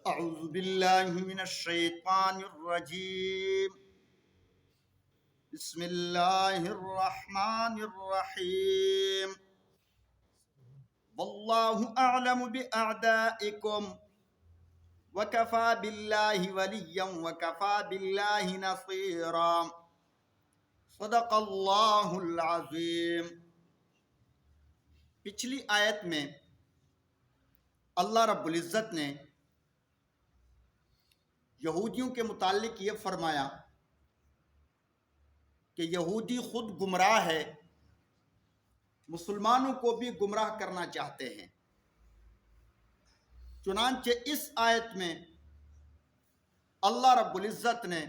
اعوذ باللہ من الشیطان الرجیم بسم اللہ الرحمن الرحیم واللہ اعلم باعدائکم وکفى باللہ ولیا وکفى باللہ نصیرا صدق اللہ العظیم۔ پچھلی آیت میں اللہ رب العزت نے یہودیوں کے متعلق یہ فرمایا کہ یہودی خود گمراہ ہے، مسلمانوں کو بھی گمراہ کرنا چاہتے ہیں۔ چنانچہ اس آیت میں اللہ رب العزت نے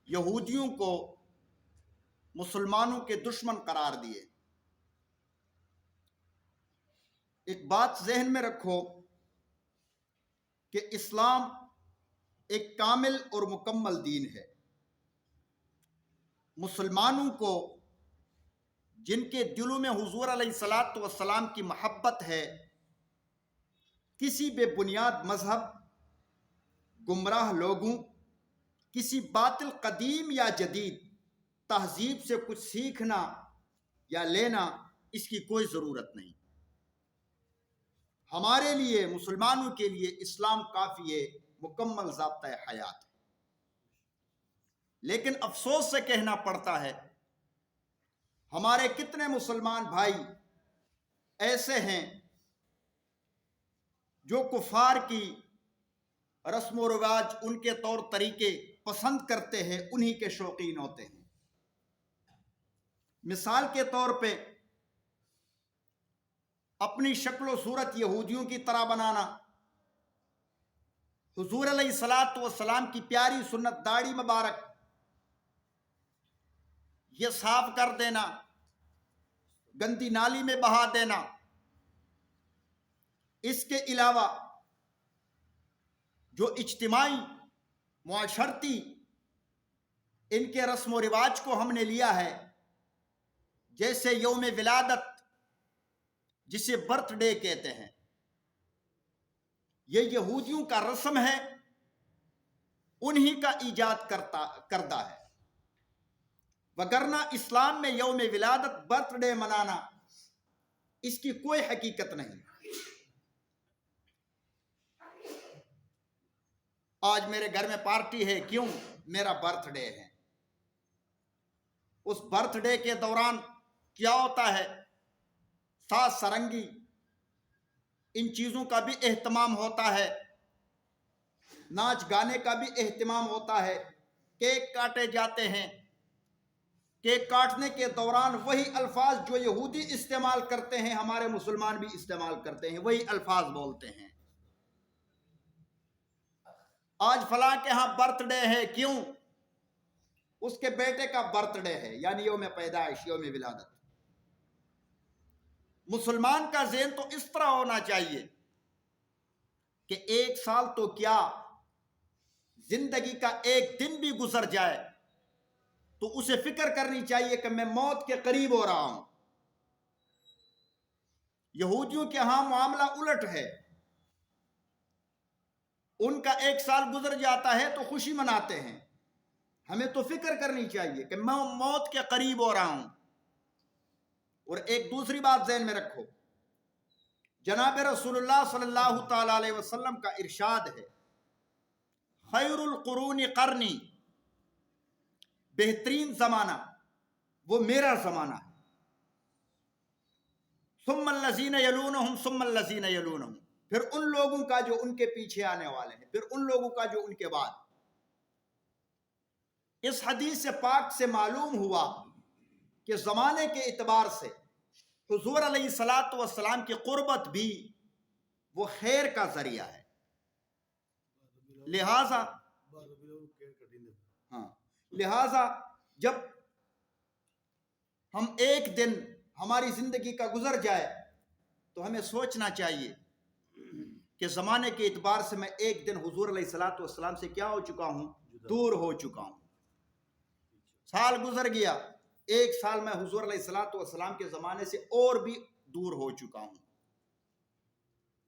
یہودیوں کو مسلمانوں کے دشمن قرار دیے۔ ایک بات ذہن میں رکھو کہ اسلام ایک کامل اور مکمل دین ہے۔ مسلمانوں کو جن کے دلوں میں حضور علیہ الصلاۃ والسلام کی محبت ہے، کسی بے بنیاد مذہب، گمراہ لوگوں، کسی باطل قدیم یا جدید تہذیب سے کچھ سیکھنا یا لینا، اس کی کوئی ضرورت نہیں۔ ہمارے لیے، مسلمانوں کے لیے اسلام کافی ہے، مکمل ضابطۂ حیات ہے۔ لیکن افسوس سے کہنا پڑتا ہے، ہمارے کتنے مسلمان بھائی ایسے ہیں جو کفار کی رسم و رواج، ان کے طور طریقے پسند کرتے ہیں، انہی کے شوقین ہوتے ہیں۔ مثال کے طور پہ اپنی شکل و صورت یہودیوں کی طرح بنانا، حضور علیہ الصلاۃ والسلام کی پیاری سنت داڑھی مبارک یہ صاف کر دینا، گندی نالی میں بہا دینا۔ اس کے علاوہ جو اجتماعی معاشرتی ان کے رسم و رواج کو ہم نے لیا ہے، جیسے یوم ولادت جسے برتھ ڈے کہتے ہیں، یہ یہودیوں کا رسم ہے، انہی کا ایجاد کردہ ہے۔ وگرنہ اسلام میں یوم ولادت، برتھ ڈے منانا، اس کی کوئی حقیقت نہیں۔ آج میرے گھر میں پارٹی ہے، کیوں؟ میرا برتھ ڈے ہے۔ اس برتھ ڈے کے دوران کیا ہوتا ہے؟ ساز سرنگی، ان چیزوں کا بھی اہتمام ہوتا ہے، ناچ گانے کا بھی اہتمام ہوتا ہے، کیک کاٹے جاتے ہیں۔ کیک کاٹنے کے دوران وہی الفاظ جو یہودی استعمال کرتے ہیں، ہمارے مسلمان بھی استعمال کرتے ہیں، وہی الفاظ بولتے ہیں۔ آج فلاں کے ہاں برتھ ڈے ہے، کیوں؟ اس کے بیٹے کا برتھ ڈے ہے، یعنی یوم پیدائش، یوم ولادت۔ مسلمان کا ذہن تو اس طرح ہونا چاہیے کہ ایک سال تو کیا، زندگی کا ایک دن بھی گزر جائے تو اسے فکر کرنی چاہیے کہ میں موت کے قریب ہو رہا ہوں۔ یہودیوں کے ہاں معاملہ الٹ ہے، ان کا ایک سال گزر جاتا ہے تو خوشی مناتے ہیں۔ ہمیں تو فکر کرنی چاہیے کہ میں موت کے قریب ہو رہا ہوں۔ اور ایک دوسری بات ذہن میں رکھو، جناب رسول اللہ صلی اللہ تعالی علیہ وسلم کا ارشاد ہے، خیر القرون قرنی، بہترین زمانہ وہ میرا زمانہ ہے، ثم الذین یلونہم ثم الذین یلونہم، پھر ان لوگوں کا جو ان کے پیچھے آنے والے ہیں، پھر ان لوگوں کا جو ان کے بعد۔ اس حدیث پاک سے معلوم ہوا کہ زمانے کے اعتبار سے حضور علیہ الصلاۃ والسلام کی قربت بھی وہ خیر کا ذریعہ ہے۔ لہذا جب ہم ایک دن ہماری زندگی کا گزر جائے تو ہمیں سوچنا چاہیے کہ زمانے کے اعتبار سے میں ایک دن حضور علیہ الصلاۃ والسلام سے کیا ہو چکا ہوں؟ دور ہو چکا ہوں۔ سال گزر گیا، ایک سال میں حضور علیہ الصلاۃ والسلام کے زمانے سے اور بھی دور ہو چکا ہوں۔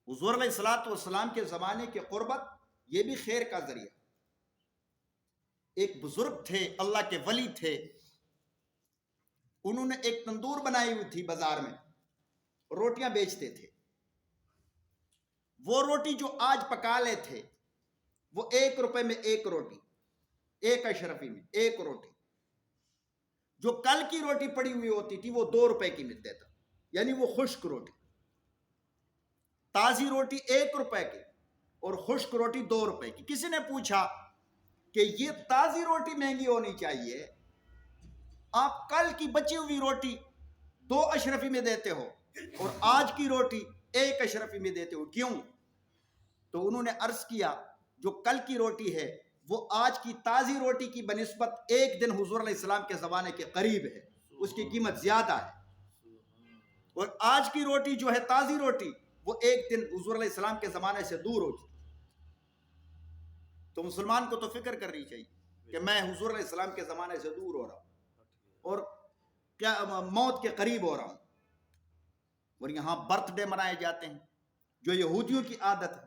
حضور علیہ الصلوۃ والسلام کے زمانے کے قربت یہ بھی خیر کا ذریعہ. ایک بزرگ تھے، اللہ کے ولی تھے، انہوں نے ایک تندور بنائی ہوئی تھی، بازار میں روٹیاں بیچتے تھے. وہ روٹی جو آج پکا لے تھے وہ 1 روپے میں 1 روٹی، 1 اشرفی میں 1 روٹی. جو کل کی روٹی پڑی ہوئی ہوتی تھی وہ 2 روپے کی ملتے تھا، یعنی وہ خشک روٹی. تازی روٹی 1 روپے کی اور خشک روٹی 2 روپے کی. کسی نے پوچھا کہ یہ تازی روٹی مہنگی ہونی چاہیے، آپ کل کی بچی ہوئی روٹی 2 اشرفی میں دیتے ہو اور آج کی روٹی 1 اشرفی میں دیتے ہو، کیوں؟ تو انہوں نے عرض کیا جو کل کی روٹی ہے وہ آج کی تازی روٹی کی بنسبت 1 دن حضور علیہ السلام کے زمانے کے قریب ہے، اس کی قیمت زیادہ ہے. اور آج کی روٹی جو ہے تازی روٹی وہ 1 دن حضور علیہ السلام کے زمانے سے دور ہوتی. تو مسلمان کو تو فکر کرنی چاہیے کہ میں حضور علیہ السلام کے زمانے سے دور ہو رہا ہوں اور کیا موت کے قریب ہو رہا ہوں. اور یہاں برتھ ڈے منائے جاتے ہیں جو یہودیوں کی عادت ہے.